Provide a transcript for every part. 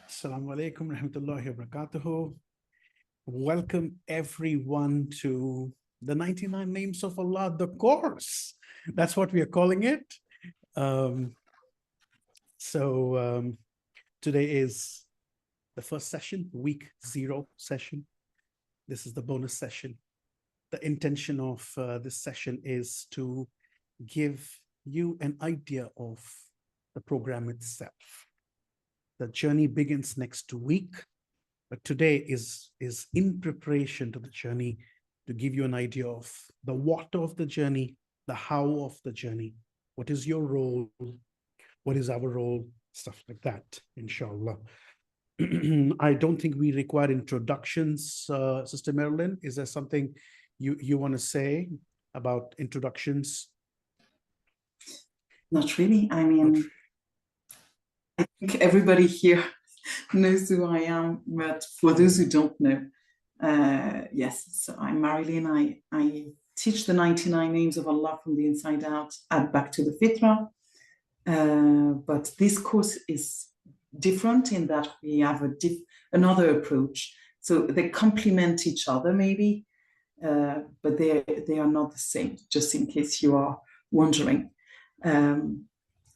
Assalamu alaikum rahmatullahi wa barakatuhu. Welcome everyone to the 99 Names of Allah, the course. That's what we are calling it. Um, so today is the first session, week 0 session. This is the bonus session. The intention of this session is to give you an idea of the program itself. The journey begins next week, but today is in preparation to the journey, to give you an idea of the what of the journey, the how of the journey, what is your role, what is our role, stuff like that, inshallah. I don't think we require introductions, Sister Marilyn. Is there something you want to say about introductions? Not really. I mean, I think everybody here knows who I am, but for those who don't know, yes, so I'm Marilyn. I teach the 99 names of Allah from the inside out at Back to the Fitra. But this course is different in that we have another approach. So they complement each other, maybe, but they are not the same, just in case you are wondering.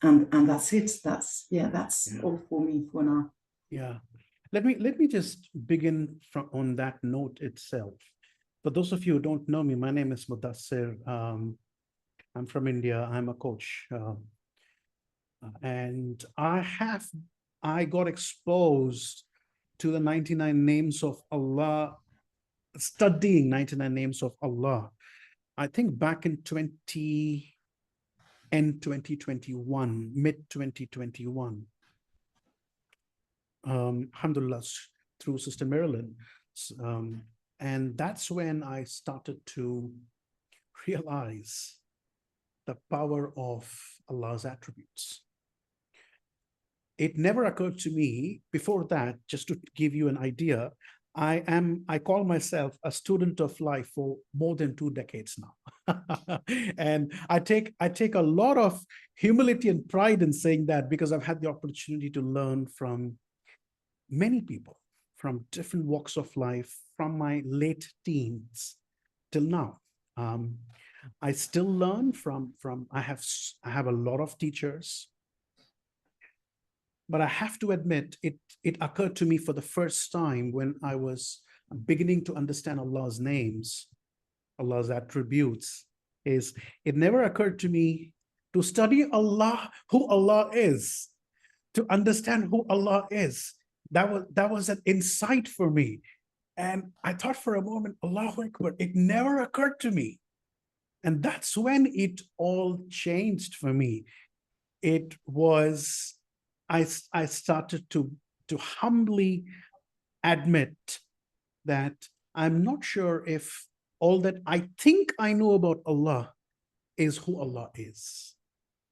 And that's it. That's all for me for now. Yeah. Let me just begin on that note itself. For those of you who don't know me, my name is Mudassir. I'm from India. I'm a coach. And I got exposed to the 99 names of Allah, studying 99 names of Allah. I think back in 2021, mid 2021. Alhamdulillah, through Sister Marilyn. And that's when I started to realize the power of Allah's attributes. It never occurred to me before that, just to give you an idea, I call myself a student of life for more than 2 decades now. And I take a lot of humility and pride in saying that, because I've had the opportunity to learn from many people from different walks of life, from my late teens till now. I still learn from I have a lot of teachers, but I have to admit, it occurred to me for the first time when I was beginning to understand Allah's names, Allah's attributes. It never occurred to me to study Allah, who Allah is, to understand who Allah is. That was an insight for me. And I thought for a moment, Allahu Akbar, it never occurred to me. And that's when it all changed for me. It was, I started to humbly admit that I'm not sure if all that I think I know about Allah is who Allah is.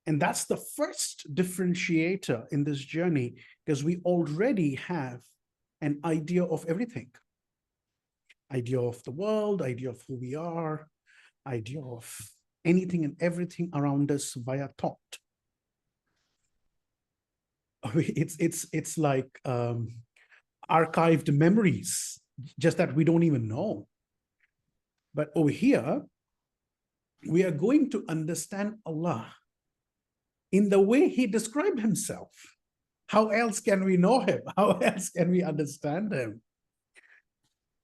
And that's the first differentiator in this journey, because we already have an idea of everything. Idea of the world, idea of who we are, idea of anything and everything around us via thought. It's like archived memories, just that we don't even know. But over here, we are going to understand Allah in the way He described Himself. How else can we know Him? How else can we understand Him?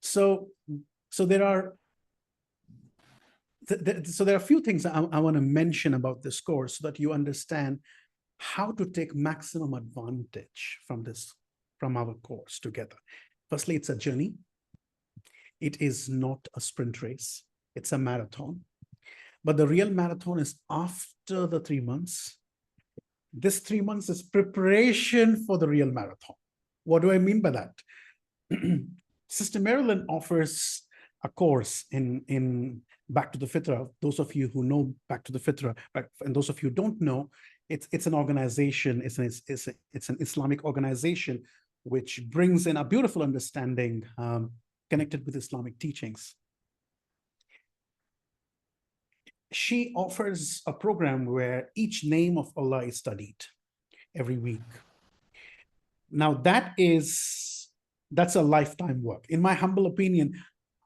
So there are a few things I want to mention about this course, so that you understand how to take maximum advantage from our course together. Firstly, it's a journey. It is not a sprint race. It's a marathon. But the real marathon is after the 3 months. This 3 months is preparation for the real marathon. What do I mean by that? Sister Marilyn offers a course in Back to the Fitra. Those of you who know Back to the Fitra, and those of you who don't know, it's an organization, it's an Islamic organization which brings in a beautiful understanding connected with Islamic teachings. She offers a program where each name of Allah is studied every week. Now that's a lifetime work. In my humble opinion,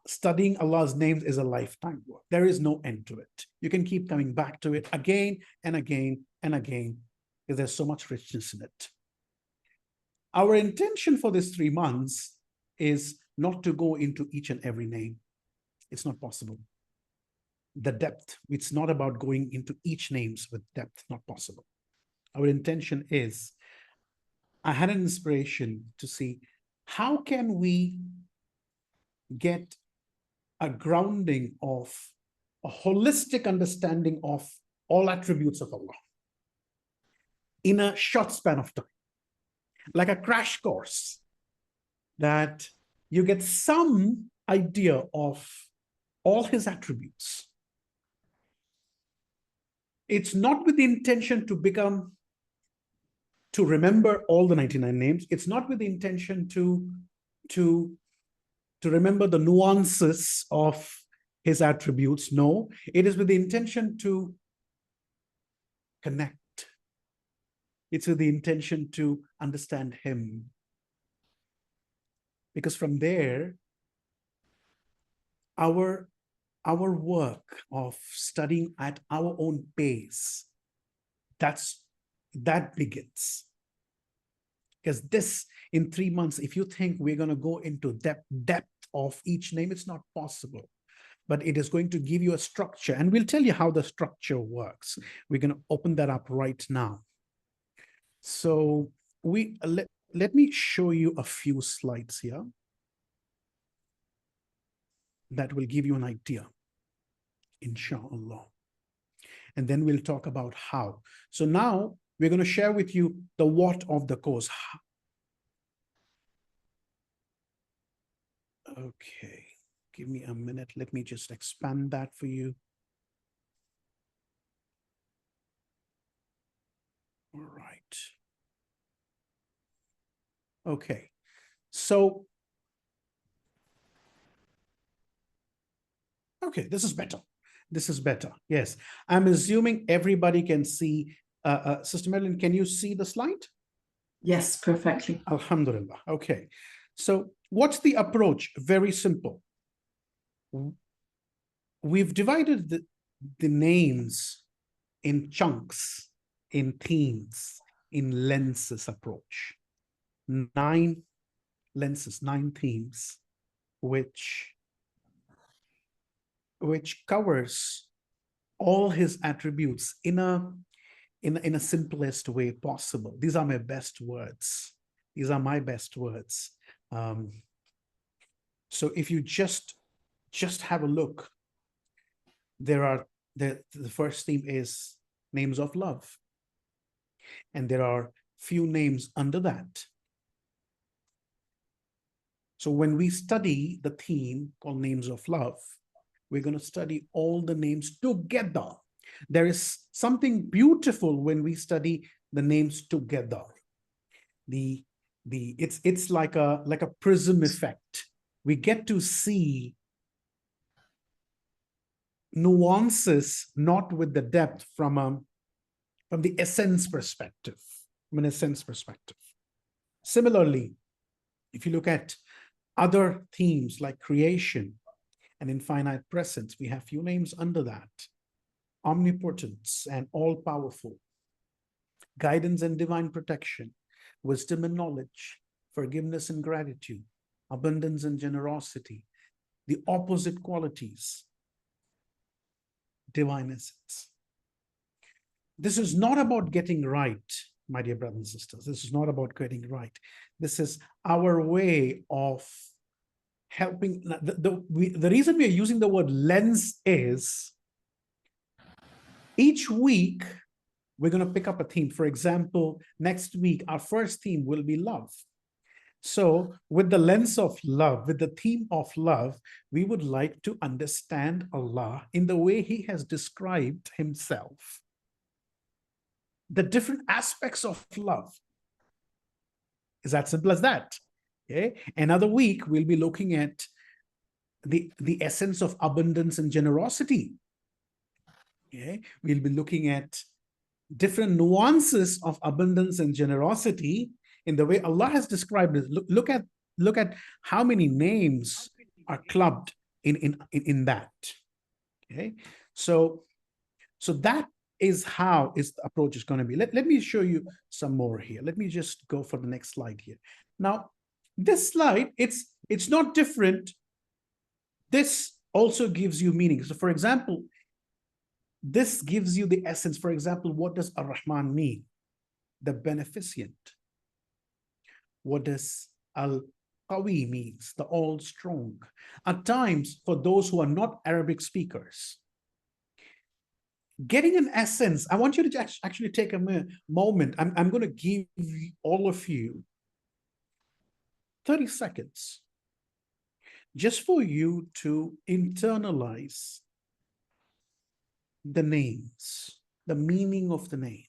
studying Allah's names is a lifetime work. There is no end to it. You can keep coming back to it again and again and again, because there's so much richness in it. Our intention for this 3 months is not to go into each and every name. It's not possible. The depth, it's not about going into each names with depth, not possible. Our intention is, I had an inspiration to see how can we get a grounding of a holistic understanding of all attributes of Allah in a short span of time, like a crash course, that you get some idea of all his attributes. It's not with the intention to remember all the 99 names. It's not with the intention to remember the nuances of his attributes. No, it is with the intention to connect. It's with the intention to understand him. Because from there, our work of studying at our own pace, that begins. Because this, in 3 months, if you think we're going to go into depth of each name, it's not possible. But it is going to give you a structure, and we'll tell you how the structure works. We're going to open that up right now. So let me show you a few slides here that will give you an idea, inshallah. And then we'll talk about how. So now we're going to share with you the what of the course. Okay, give me a minute. Let me just expand that for you. All right. Okay, so, okay, this is better. This is better. Yes, I'm assuming everybody can see. Sister Marilyn, can you see the slide? Yes, perfectly. Alhamdulillah. Okay, so what's the approach? Very simple. We've divided the names in chunks, in themes, in lenses approach. 9 lenses, 9 themes, which covers all his attributes in a simplest way possible. These are my best words. These are my best words. So if you just have a look, the first theme is names of love, and there are few names under that. So when we study the theme called names of love, we're going to study all the names together. There is something beautiful when we study the names together. It's like a prism effect. We get to see nuances, not with the depth, from the essence perspective. From an essence perspective. Similarly, if you look at other themes like creation and infinite presence, we have few names under that. Omnipotence and all-powerful, guidance and divine protection, wisdom and knowledge, forgiveness and gratitude, abundance and generosity, the opposite qualities, divine essence. This is not about getting right, my dear brothers and sisters. This is not about getting right. This is our way of helping. The reason we are using the word lens is each week we're going to pick up a theme. For example, next week, our first theme will be love. So with the lens of love, with the theme of love, we would like to understand Allah in the way he has described himself. The different aspects of love. Is that simple as that? Okay. Another week, we'll be looking at the essence of abundance and generosity. Okay. We'll be looking at different nuances of abundance and generosity in the way Allah has described it. Look at how many names are clubbed in that. Okay, so that is how the approach is going to be. Let me show you some more here. Let me just go for the next slide here. Now, this slide, it's not different. This also gives you meaning. So, for example, this gives you the essence. For example, what does Ar-Rahman mean? The beneficent. What does Al-Qawi means? The all strong. At times, for those who are not Arabic speakers, getting an essence, I want you to actually take a moment. I'm going to give all of you 30 seconds just for you to internalize the names, the meaning of the name,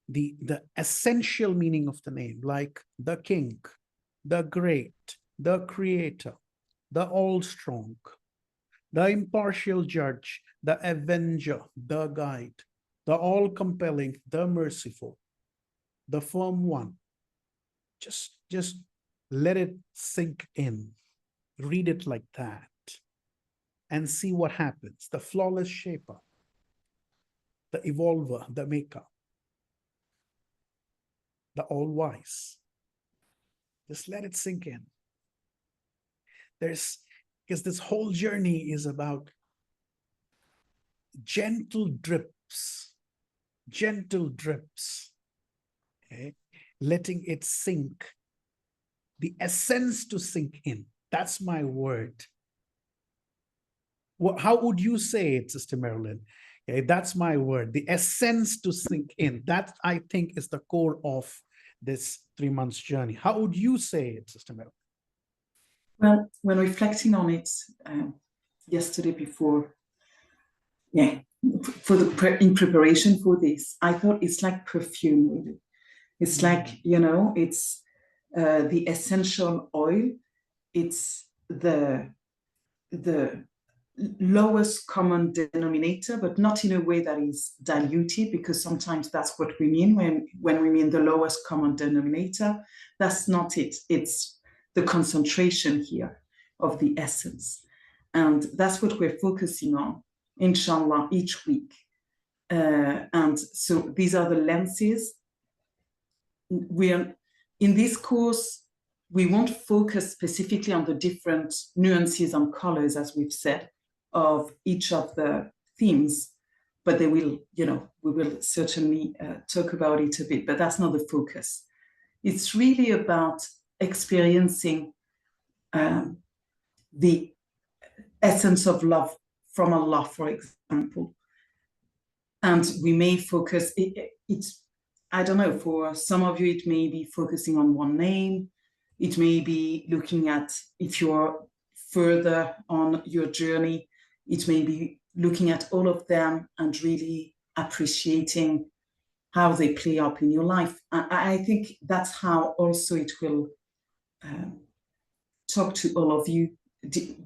the essential meaning of the name, like the King, the Great, the Creator, the All Strong, the Impartial Judge, the Avenger, the Guide, the All Compelling, the Merciful, the Firm One. Just let it sink in. Read it like that and see what happens. The Flawless Shaper, the Evolver, the Maker, the All-Wise. Just let it sink in. Because this whole journey is about gentle drips, okay? Letting it sink, the essence to sink in. That's my word. How would you say it, Sister Marilyn? Okay, that's my word, the essence to sink in. That, I think, is the core of this 3 months journey. How would you say it, Sister Marilyn? Well, when reflecting on it yesterday before, in preparation for this, I thought it's like perfume, really. It's like, it's the essential oil. It's the lowest common denominator, but not in a way that is diluted, because sometimes that's what we mean when we mean the lowest common denominator. That's not it. It's the concentration here of the essence. And that's what we're focusing on, inshallah, each week. And so these are the lenses. In this course, we won't focus specifically on the different nuances and colors, as we've said, of each of the themes, but they will, we will certainly talk about it a bit, but that's not the focus. It's really about experiencing the essence of love from Allah, for example. And we may focus, it's, I don't know, for some of you, it may be focusing on one name. It may be looking at, if you're further on your journey, it may be looking at all of them and really appreciating how they play up in your life. I think that's how also it will talk to all of you,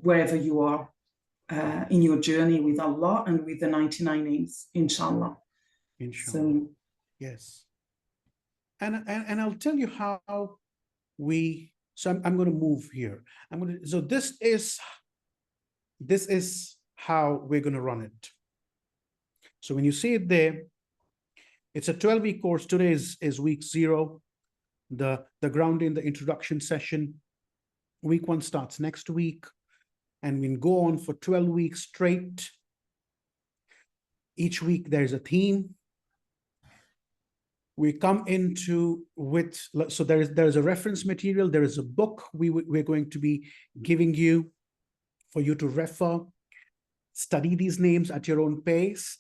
wherever you are in your journey with Allah and with the 99 names, inshallah. Inshallah. So, yes. And I'll tell you how I'm going to move here. So this is how we're going to run it. So when you see it there, it's a 12-week course. Today is week 0. The grounding, the introduction session. Week 1 starts next week, and we'll go on for 12 weeks straight. Each week there's a theme. We come into so there's a reference material, there is a book we're going to be giving you for you to refer, study these names at your own pace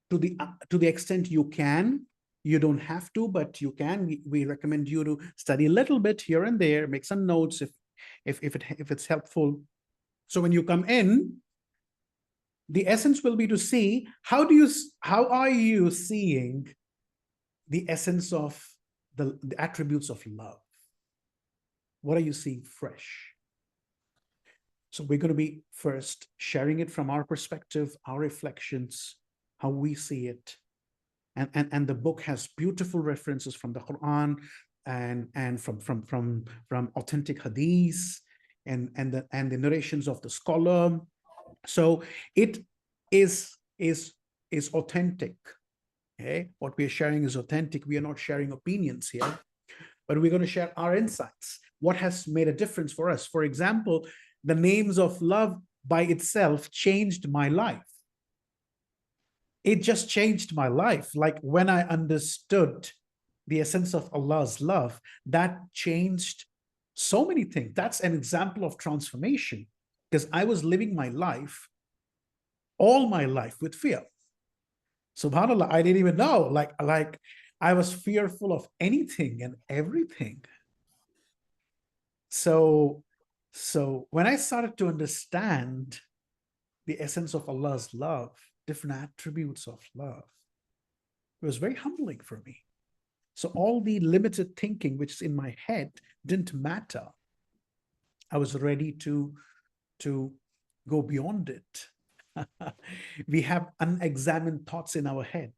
to the extent you can. You don't have to, but you can. We recommend you to study a little bit here and there, make some notes if it's helpful. So when you come in, the essence will be to see how are you seeing the essence of the attributes of love. What are you seeing fresh? So we're going to be first sharing it from our perspective, our reflections, how we see it. And the book has beautiful references from the Quran, and from authentic hadith and the narrations of the scholar. So it is authentic. Okay, what we are sharing is authentic. We are not sharing opinions here, but we're going to share our insights. What has made a difference for us? For example, the names of love by itself changed my life. It just changed my life. Like when I understood the essence of Allah's love, that changed so many things. That's an example of transformation, because I was living my life, all my life, with fear. SubhanAllah, I didn't even know. Like I was fearful of anything and everything. So when I started to understand the essence of Allah's love, different attributes of love, it was very humbling for me. So all the limited thinking which is in my head didn't matter. I was ready to go beyond it. We have unexamined thoughts in our head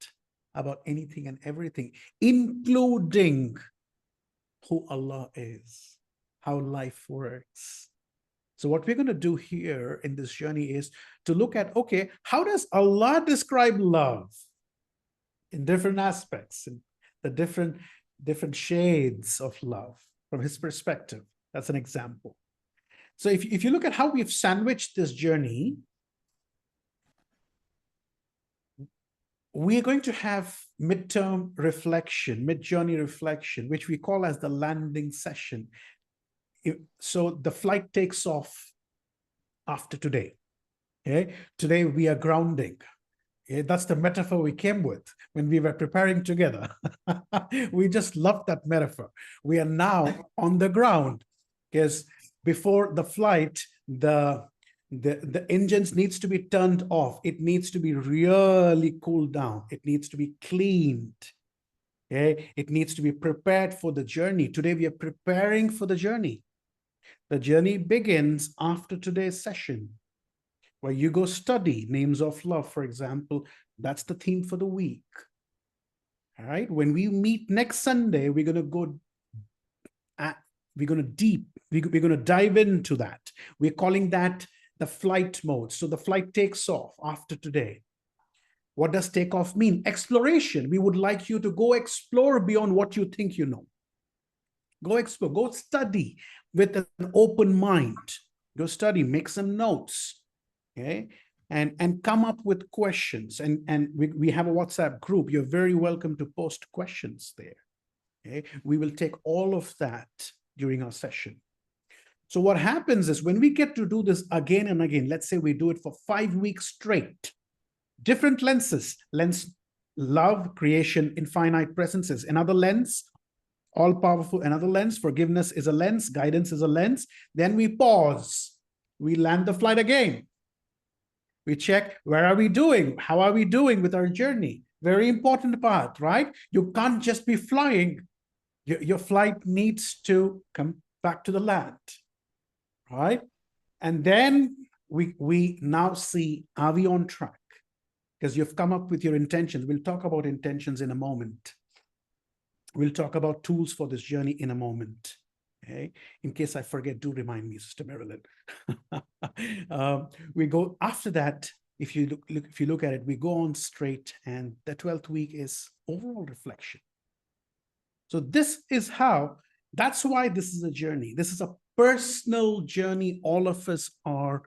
about anything and everything, including who Allah is, how life works. So what we're going to do here in this journey is to look at, okay, how does Allah describe love in different aspects, in the different shades of love from his perspective? That's an example. So if you look at how we've sandwiched this journey, we're going to have midterm reflection, mid-journey reflection, which we call as the landing session. So the flight takes off after today. Okay? Today we are grounding. Okay? That's the metaphor we came with when we were preparing together. We just loved that metaphor. We are now on the ground, because before the flight, the engines needs to be turned off. It needs to be really cooled down. It needs to be cleaned. Okay? It needs to be prepared for the journey. Today we are preparing for the journey. The journey begins after today's session, where you go study names of love, for example. That's the theme for the week. All right. When we meet next Sunday, we're going to dive into that. We're calling that the flight mode. So the flight takes off after today. What does takeoff mean? Exploration. We would like you to go explore beyond what you think you know. Go explore, go study with an open mind. Go study, make some notes, okay? And come up with questions. And we have a WhatsApp group. You're very welcome to post questions there, okay? We will take all of that during our session. So what happens is when we get to do this again and again, let's say we do it for 5 weeks straight, different lenses, lens, love, creation, infinite presences, another lens, all powerful, another lens, forgiveness is a lens, guidance is a lens. Then we pause, we land the flight again. We check, where are we doing? How are we doing with our journey? Very important part, right? You can't just be flying. Your flight needs to come back to the land, right? And then we now see, are we on track? Because you've come up with your intentions. We'll talk about intentions in a moment. We'll talk about tools for this journey in a moment. Okay. In case I forget, do remind me, Sister Marilyn. We go after that. If you look at it, we go on straight, and the 12th week is overall reflection. So this is how. That's why this is a journey. This is a personal journey all of us are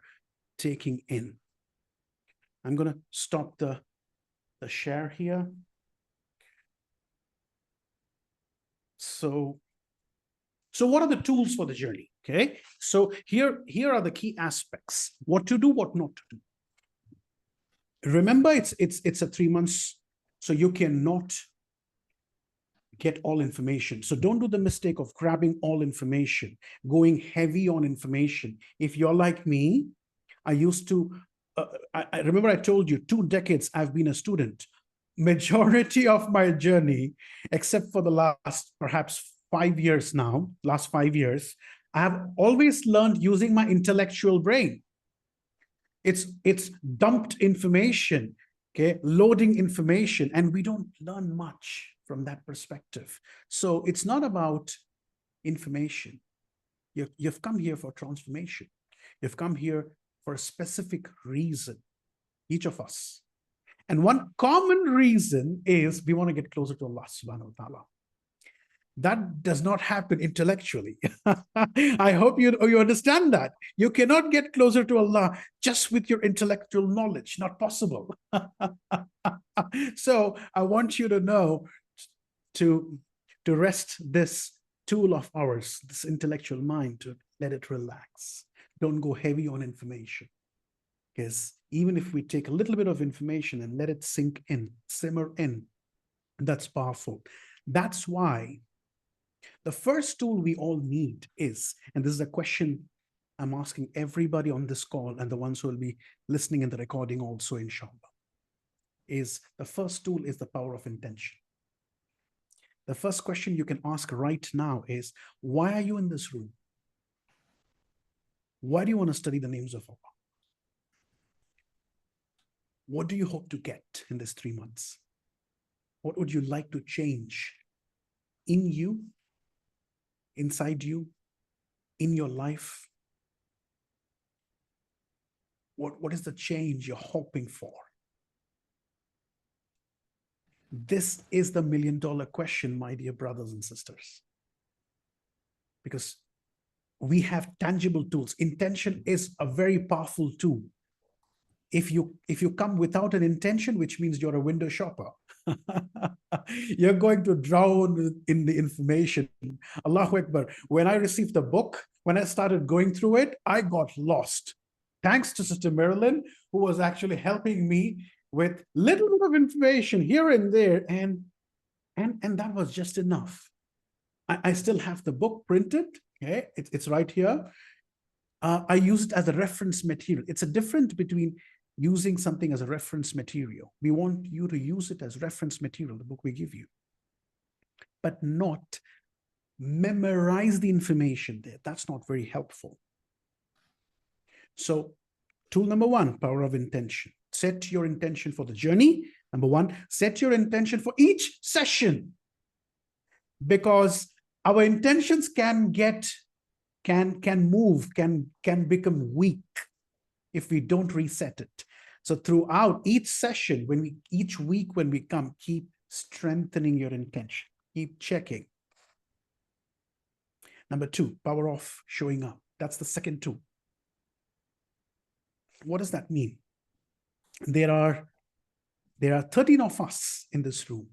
taking in. I'm going to stop the share here. So what are the tools for the journey? Okay, so here are the key aspects: what to do, what not to do. Remember, it's a 3 months, so you cannot get all information. So don't do the mistake of grabbing all information, going heavy on information. If you're like me, I used to. I remember I told you 2 decades I've been a student. Majority of my journey, except for the last perhaps 5 years now, last 5 years, I have always learned using my intellectual brain. It's dumped information, okay, loading information, and we don't learn much from that perspective. So it's not about information. You've come here for transformation. You've come here for a specific reason, each of us. And one common reason is we want to get closer to Allah subhanahu wa ta'ala. That does not happen intellectually. I hope you understand that. You cannot get closer to Allah just with your intellectual knowledge. Not possible. So I want you to know to rest this tool of ours, this intellectual mind, to let it relax. Don't go heavy on information. Because even if we take a little bit of information and let it sink in, simmer in, that's powerful. That's why the first tool we all need is, and this is a question I'm asking everybody on this call and the ones who will be listening in the recording also, inshallah, is the first tool is the power of intention. The first question you can ask right now is, why are you in this room? Why do you want to study the names of Allah? What do you hope to get in this 3 months? What would you like to change in you, inside you, in your life? What is the change you're hoping for? This is the $1 million question, my dear brothers and sisters. Because we have tangible tools. Intention is a very powerful tool. If you come without an intention, which means you're a window shopper, you're going to drown in the information. Allahu Akbar. When I received the book, when I started going through it, I got lost. Thanks to Sister Marilyn, who was actually helping me with little bit of information here and there, and that was just enough. I still have the book printed. Okay, it's right here. I use it as a reference material. It's a difference between using something as a reference material. We want you to use it as reference material, the book we give you, but not memorize the information there. That's not very helpful. So tool number one, power of intention. Set your intention for the journey. Number one, set your intention for each session, because our intentions can move, can become weak if we don't reset it. So throughout each session, each week when we come, keep strengthening your intention, keep checking. Number two, power of showing up. That's the second tool. What does that mean? There are 13 of us in this room.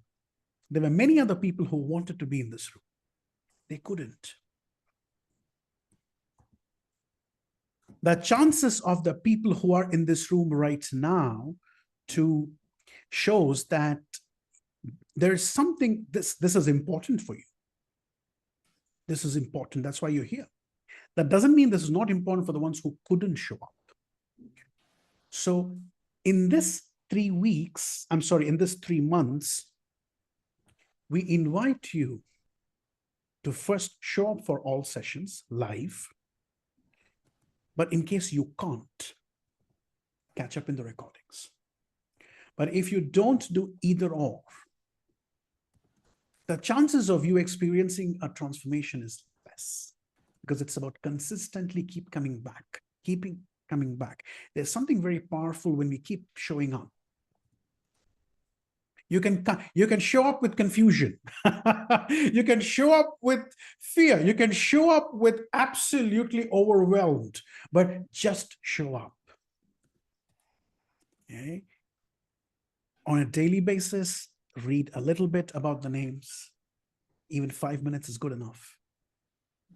There were many other people who wanted to be in this room. They couldn't. The chances of the people who are in this room right now shows that there's something, this is important for you. This is important. That's why you're here. That doesn't mean this is not important for the ones who couldn't show up. So in this 3 weeks, in this 3 months, we invite you to first show up for all sessions live. But in case you can't, catch up in the recordings. But if you don't do either or, the chances of you experiencing a transformation is less, because it's about consistently keep coming back, coming back. There's something very powerful when we keep showing up. You can show up with confusion. You can show up with fear. You can show up with absolutely overwhelmed, but just show up. Okay? On a daily basis, read a little bit about the names. Even 5 minutes is good enough.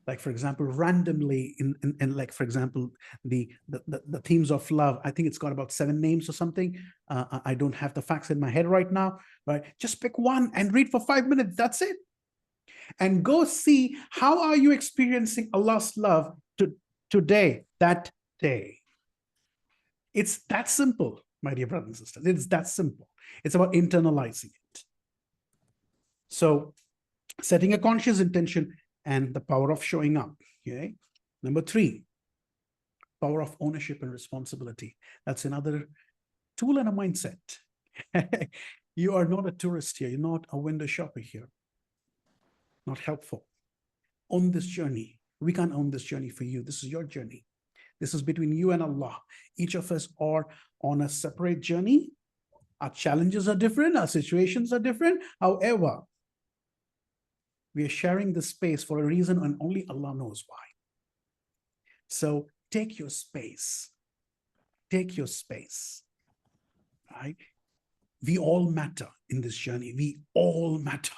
Like, for example, randomly in like, for example, the themes of love, I think it's got about 7 names or something. I don't have the facts in my head right now, but just pick one and read for 5 minutes. That's it. And go see, how are you experiencing Allah's love today, that day? It's that simple, my dear brothers and sisters. It's that simple. It's about internalizing it. So setting a conscious intention and the power of showing up. Okay. Number 3, power of ownership and responsibility. That's another tool and a mindset. You are not a tourist here. You're not a window shopper here. Not helpful. Own this journey. We can't own this journey for you. This is your journey. This is between you and Allah. Each of us are on a separate journey. Our challenges are different. Our situations are different. However, we are sharing this space for a reason and only Allah knows why. So take your space. Take your space, right? We all matter in this journey. We all matter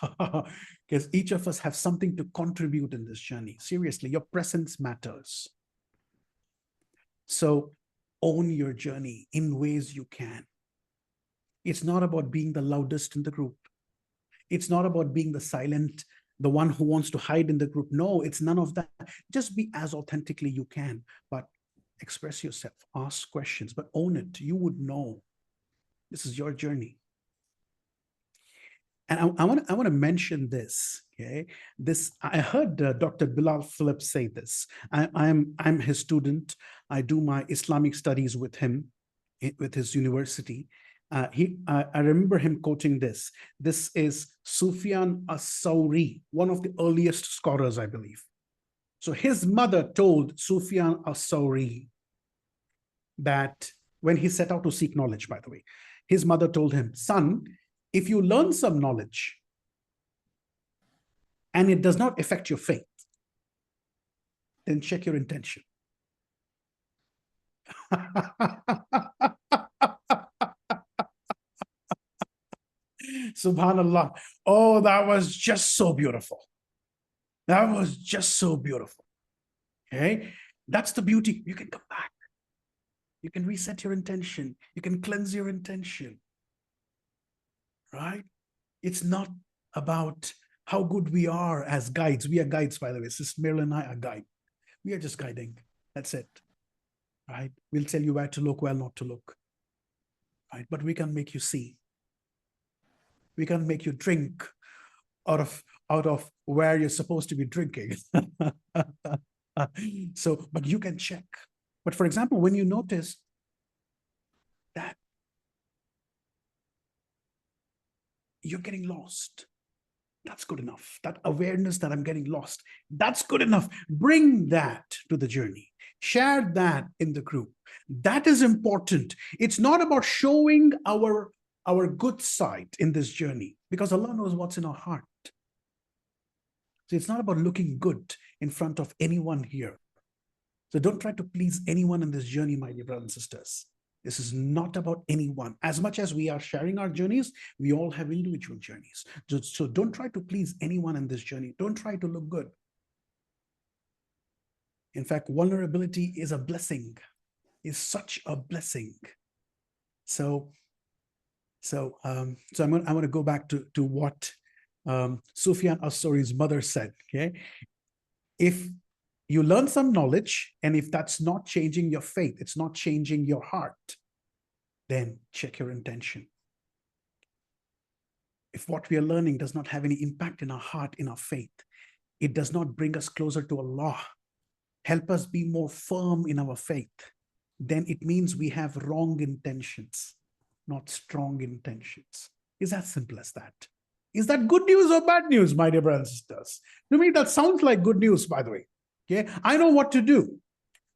because each of us have something to contribute in this journey. Seriously, your presence matters. So own your journey in ways you can. It's not about being the loudest in the group. It's not about being the silent, the one who wants to hide in the group. No, it's none of that. Just be as authentically you can, but express yourself, ask questions, but own it. You would know. This is your journey. And I want to mention this. Okay, I heard Dr. Bilal Phillips say this. I'm his student. I do my Islamic studies with him, with his university. I remember him quoting this. This is Sufyan as-Sawri, one of the earliest scholars, I believe. So his mother told Sufyan as-Sawri that when he set out to seek knowledge, by the way, his mother told him, son, if you learn some knowledge and it does not affect your faith, then check your intention. Subhanallah. Oh, that was just so beautiful. That was just so beautiful. Okay. That's the beauty. You can come back. You can reset your intention. You can cleanse your intention. Right? It's not about how good we are as guides. We are guides, by the way. Sister Meryl and I are guides. We are just guiding. That's it. Right? We'll tell you where to look, where not to look. Right? But we can make you see. We can make you drink out of where you're supposed to be drinking. So, but you can check. But for example, when you notice that you're getting lost, that's good enough. That awareness that I'm getting lost, that's good enough. Bring that to the journey. Share that in the group. That is important. It's not about showing our good side in this journey, because Allah knows what's in our heart. So it's not about looking good in front of anyone here. So don't try to please anyone in this journey, my dear brothers and sisters. This is not about anyone. As much as we are sharing our journeys, we all have individual journeys. So don't try to please anyone in this journey. Don't try to look good. In fact, vulnerability is a blessing, is such a blessing. So I'm going to go back to what Sufyan as-Sawri's mother said. Okay, if you learn some knowledge, and if that's not changing your faith, it's not changing your heart, then check your intention. If what we are learning does not have any impact in our heart, in our faith, it does not bring us closer to Allah, help us be more firm in our faith, then it means we have wrong intentions, not strong intentions. It's as simple as that. Is that good news or bad news, my dear brothers and sisters? To me, that sounds like good news, by the way. Okay, I know what to do.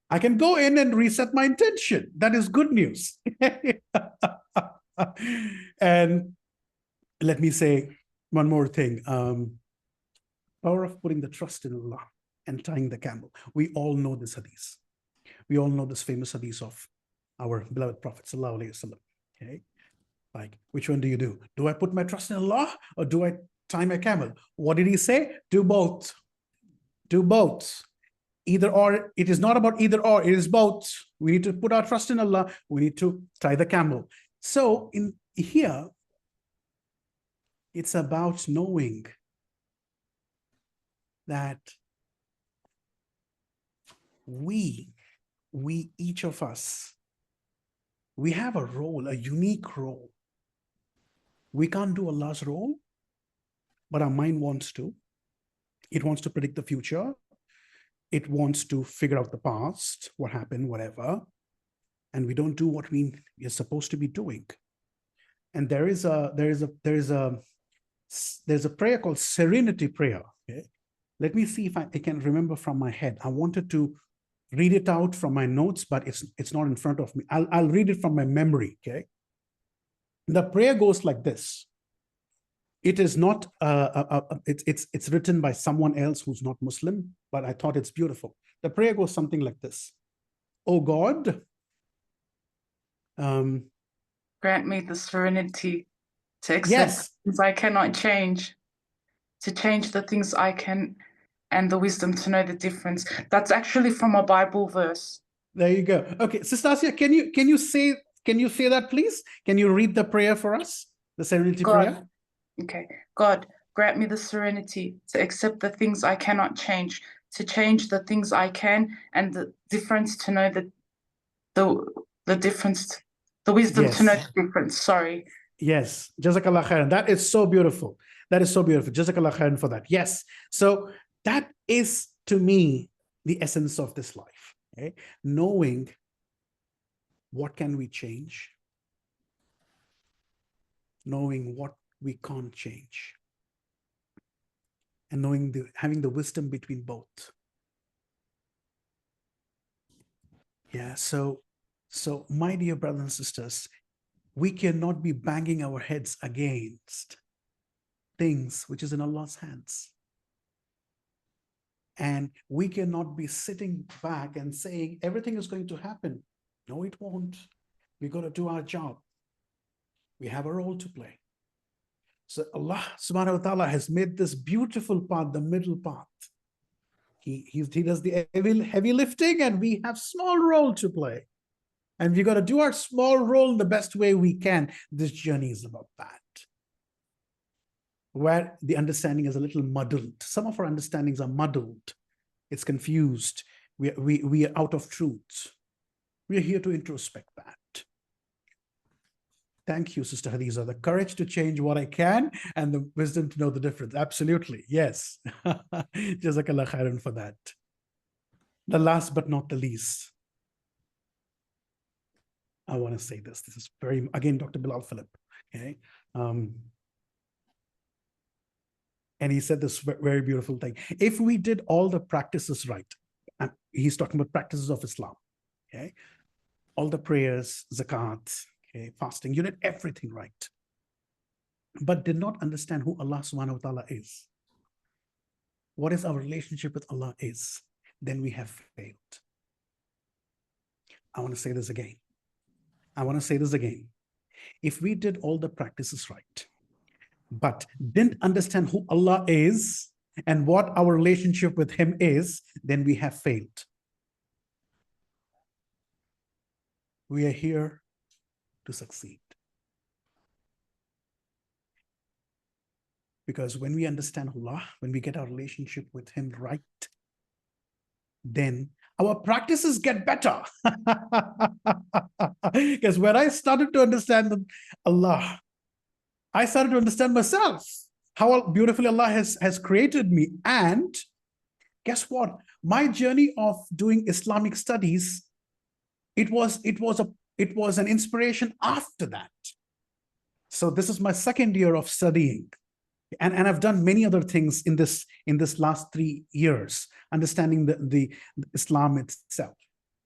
I can go in and reset my intention. That is good news. And let me say one more thing. Power of putting the trust in Allah and tying the camel. We all know this hadith. We all know this famous hadith of our beloved Prophet sallallahu alaihi wasallam. Okay, like, which one do you do? Do I put my trust in Allah or do I tie my camel? What did he say? Do both. Do both. Either or. It is not about either or. It is both. We need to put our trust in Allah. We need to tie the camel. So in here, it's about knowing that we each of us, we have a role, a unique role. We can't do Allah's role, but our mind wants to. It wants to predict the future. It wants to figure out the past, what happened, whatever. And we don't do what we are supposed to be doing. And there's a prayer called serenity prayer. Okay, let me see if I can remember from my head. I wanted to read it out from my notes, but it's not in front of me. I'll read it from my memory. Okay, the prayer goes like this. It is not it's written by someone else who's not Muslim, but I thought it's beautiful. The prayer goes something like this: Oh God, grant me the serenity to accept yes, things I cannot change, to change the things I can, and the wisdom to know the difference. That's actually from a Bible verse. there you go. Okay, Sister Asia, can you say that, please? Can you read the prayer for us? The serenity prayer? Okay. God, grant me the serenity to accept the things I cannot change, to change the things I can, and the difference to know the difference, the wisdom to know the difference. Sorry. Yes, Jazakallah khairan. That is so beautiful. That is so beautiful. Jazakallah khairan for that. Yes. So that is, to me, the essence of this life. Okay? Knowing what can we change, knowing what we can't change, and knowing having the wisdom between both. Yeah. So my dear brothers and sisters, we cannot be banging our heads against things which is in Allah's hands. And we cannot be sitting back and saying everything is going to happen. No, it won't. We got to do our job. We have a role to play. So Allah subhanahu wa ta'ala has made this beautiful path, the middle path. He does the heavy lifting, and we have small role to play. And we got to do our small role in the best way we can. This journey is about that. Where the understanding is a little muddled. Some of our understandings are muddled. It's confused. We are out of truth. We are here to introspect that. Thank you, Sister Hadiza. The courage to change what I can and the wisdom to know the difference. Absolutely. Yes. Jazakallah khairan for that. The last but not the least, I want to say this. This is again, Dr. Bilal Philip. Okay. And he said this very beautiful thing. If we did all the practices right, and he's talking about practices of Islam, okay? All the prayers, zakat, okay, fasting, you did everything right, but did not understand who Allah subhanahu wa ta'ala is. What is our relationship with Allah is, then we have failed. I want to say this again. If we did all the practices right, but didn't understand who Allah is and what our relationship with Him is, then we have failed. We are here to succeed. Because when we understand Allah, when we get our relationship with Him right, then our practices get better. Because when I started to understand Allah, I started to understand myself, how beautifully Allah has created me. And guess what? My journey of doing Islamic studies, it was an inspiration after that. So this is my second year of studying. And I've done many other things in this last 3 years, understanding the Islam itself,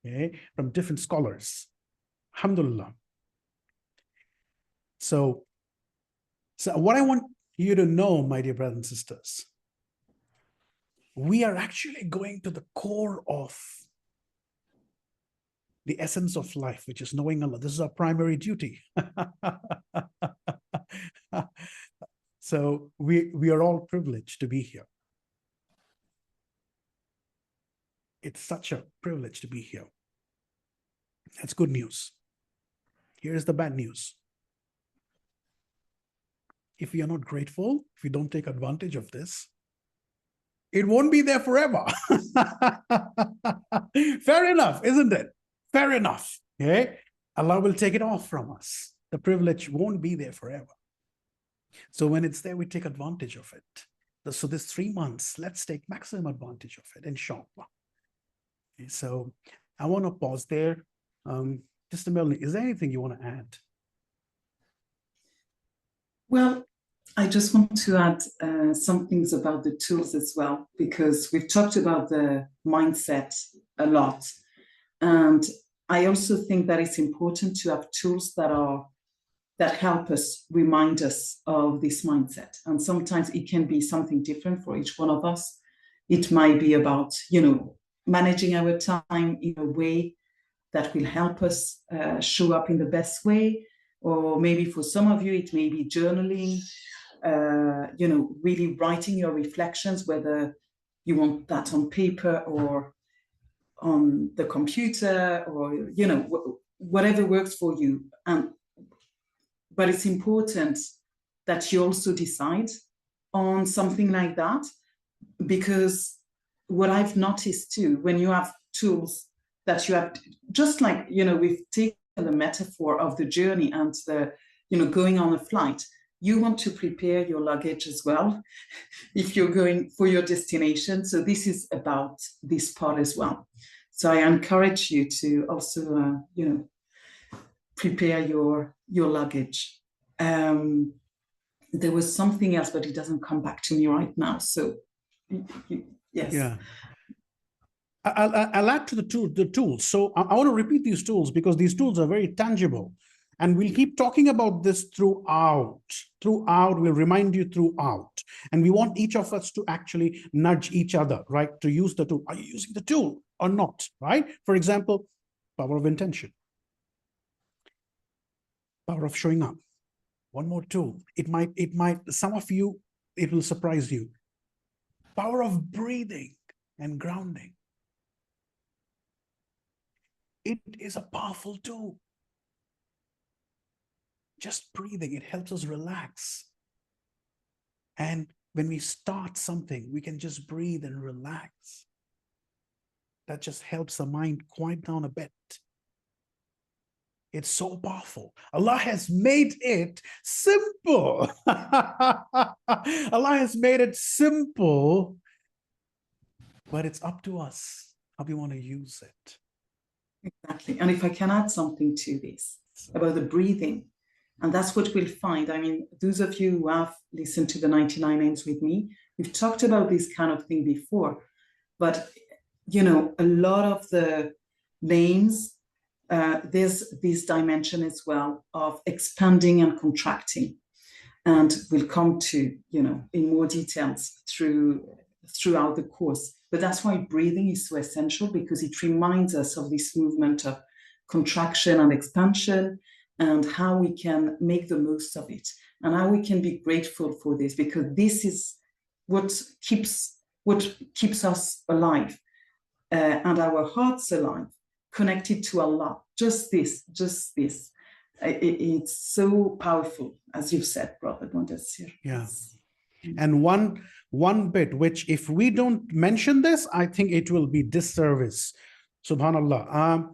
okay, from different scholars. Alhamdulillah. So what I want you to know, my dear brothers and sisters, we are actually going to the core of the essence of life, which is knowing Allah. This is our primary duty. So we are all privileged to be here. It's such a privilege to be here. That's good news. Here's the bad news. If we are not grateful, if we don't take advantage of this, it won't be there forever. Fair enough, isn't it? Fair enough. Okay? Allah will take it off from us. The privilege won't be there forever. So when it's there, we take advantage of it. So this 3 months, let's take maximum advantage of it, inshallah. Okay, so I want to pause there. Just a minute. Is there anything you want to add? Well, I just want to add some things about the tools as well, because we've talked about the mindset a lot. And I also think that it's important to have tools that help us remind us of this mindset. And sometimes it can be something different for each one of us. It might be about, managing our time in a way that will help us show up in the best way. Or maybe for some of you, it may be journaling, really writing your reflections, whether you want that on paper or on the computer, or, whatever works for you. But it's important that you also decide on something like that, because what I've noticed too, when you have tools that you have, just like, we've taken the metaphor of the journey and going on a flight, you want to prepare your luggage as well if you're going for your destination. So this is about this part as well. So I encourage you to also, prepare your luggage. There was something else, but it doesn't come back to me right now. So yes. Yeah. I'll add to the tools. So I want to repeat these tools because these tools are very tangible. And we'll keep talking about this throughout. We'll remind you throughout. And we want each of us to actually nudge each other, right? To use the tool. Are you using the tool or not, right? For example, power of intention. Power of showing up. One more tool. It might, some of you, it will surprise you. Power of breathing and grounding. It is a powerful tool. Just breathing, it helps us relax. And when we start something, we can just breathe and relax. That just helps the mind quiet down a bit. It's so powerful. Allah has made it simple. Allah has made it simple, but it's up to us how we want to use it. Exactly. And if I can add something to this about the breathing, and that's what we'll find. I mean, those of you who have listened to the 99 names with me, we've talked about this kind of thing before, but, a lot of the names, there's this dimension as well of expanding and contracting. And we'll come to, in more details throughout the course. But that's why breathing is so essential, because it reminds us of this movement of contraction and expansion, and how we can make the most of it, and how we can be grateful for this, because this is what keeps us alive, and our hearts alive, connected to Allah. Just this. It's so powerful, as you've said, Brother Mondesir. Yeah. And one bit, which if we don't mention this, I think it will be disservice. Subhanallah.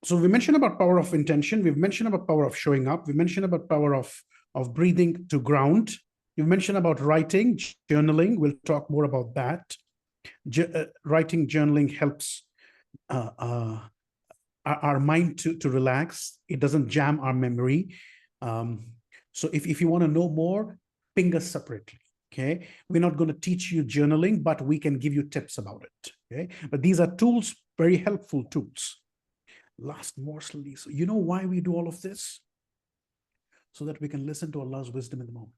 So we mentioned about power of intention. We've mentioned about power of showing up. We mentioned about power of breathing to ground. You've mentioned about writing, journaling. We'll talk more about that. Writing, journaling helps our mind to relax. It doesn't jam our memory. So if you want to know more, ping us separately. Okay, we're not going to teach you journaling, but we can give you tips about it. Okay, but these are tools, very helpful tools. Last morsel, so you know why we do all of this? So that we can listen to Allah's wisdom in the moment.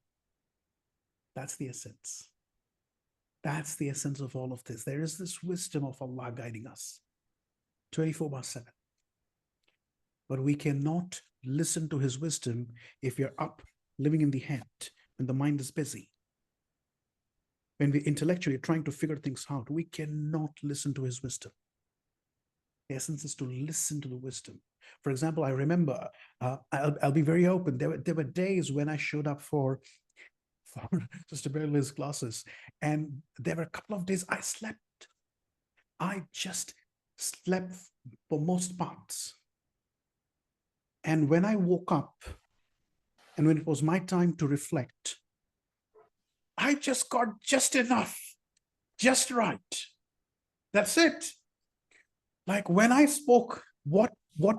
That's the essence. That's the essence of all of this. There is this wisdom of Allah guiding us 24/7. But we cannot listen to his wisdom if you're up living in the head and the mind is busy. When we're intellectually trying to figure things out, we cannot listen to his wisdom. The essence is to listen to the wisdom. For example, I remember, I'll be very open. There were days when I showed up for Sister Beryl's classes, and there were a couple of days I slept. I just slept for most parts. And when I woke up, and when it was my time to reflect, I just got just enough, just right. That's it. Like when I spoke, what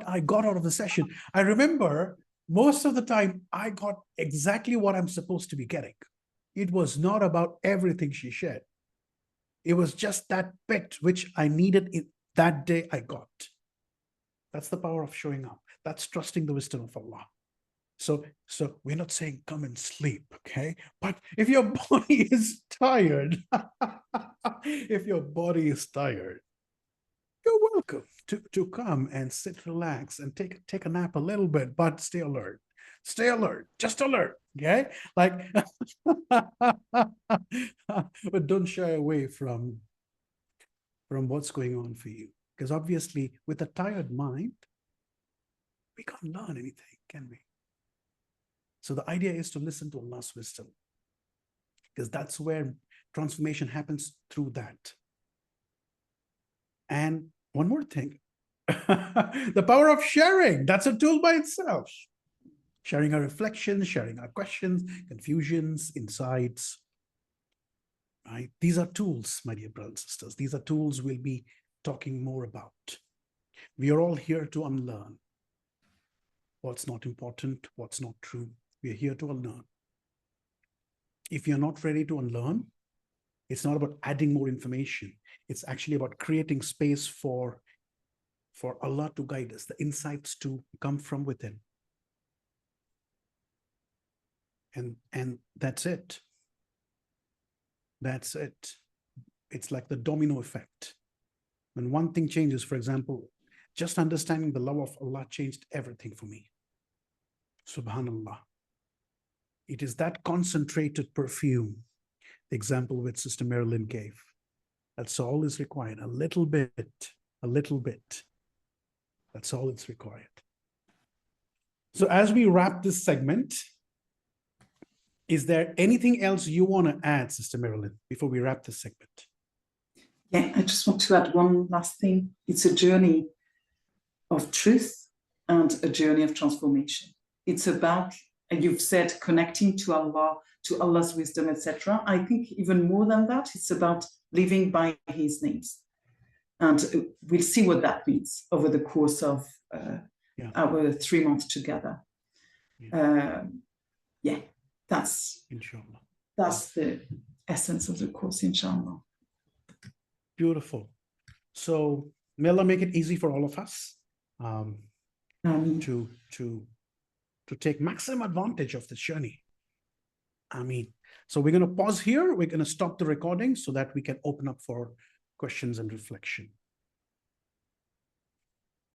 I got out of the session, I remember most of the time, I got exactly what I'm supposed to be getting. It was not about everything she shared. It was just that bit which I needed in that day I got. That's the power of showing up. That's trusting the wisdom of Allah. So we're not saying come and sleep, okay? But if your body is tired, if your body is tired, you're welcome to come and sit, relax, and take a nap a little bit, but stay alert. Stay alert, just alert, okay? Like, but don't shy away from what's going on for you. Because obviously, with a tired mind, we can't learn anything, can we? So the idea is to listen to Allah's wisdom, because that's where transformation happens, through that. And one more thing, the power of sharing, that's a tool by itself. Sharing our reflections, sharing our questions, confusions, insights, right? These are tools, my dear brothers and sisters. These are tools we'll be talking more about. We are all here to unlearn what's not important, what's not true. We are here to unlearn. If you're not ready to unlearn, it's not about adding more information. It's actually about creating space for Allah to guide us, the insights to come from within. And that's it. That's it. It's like the domino effect. When one thing changes, for example, just understanding the love of Allah changed everything for me. Subhanallah. It is that concentrated perfume, the example which Sister Marilyn gave. That's all is required. A little bit, a little bit. That's all it's required. So as we wrap this segment, is there anything else you want to add, Sister Marilyn, before we wrap this segment? Yeah, I just want to add one last thing. It's a journey of truth and a journey of transformation. It's about, and you've said, connecting to Allah, to Allah's wisdom, etc. I think even more than that, it's about living by His names. And we'll see what that means over the course of our 3 months together. That's Inshallah. That's the essence of the course, inshallah. Beautiful. So may Allah make it easy for all of us to take maximum advantage of this journey. So we're going to pause here. We're going to stop the recording so that we can open up for questions and reflection.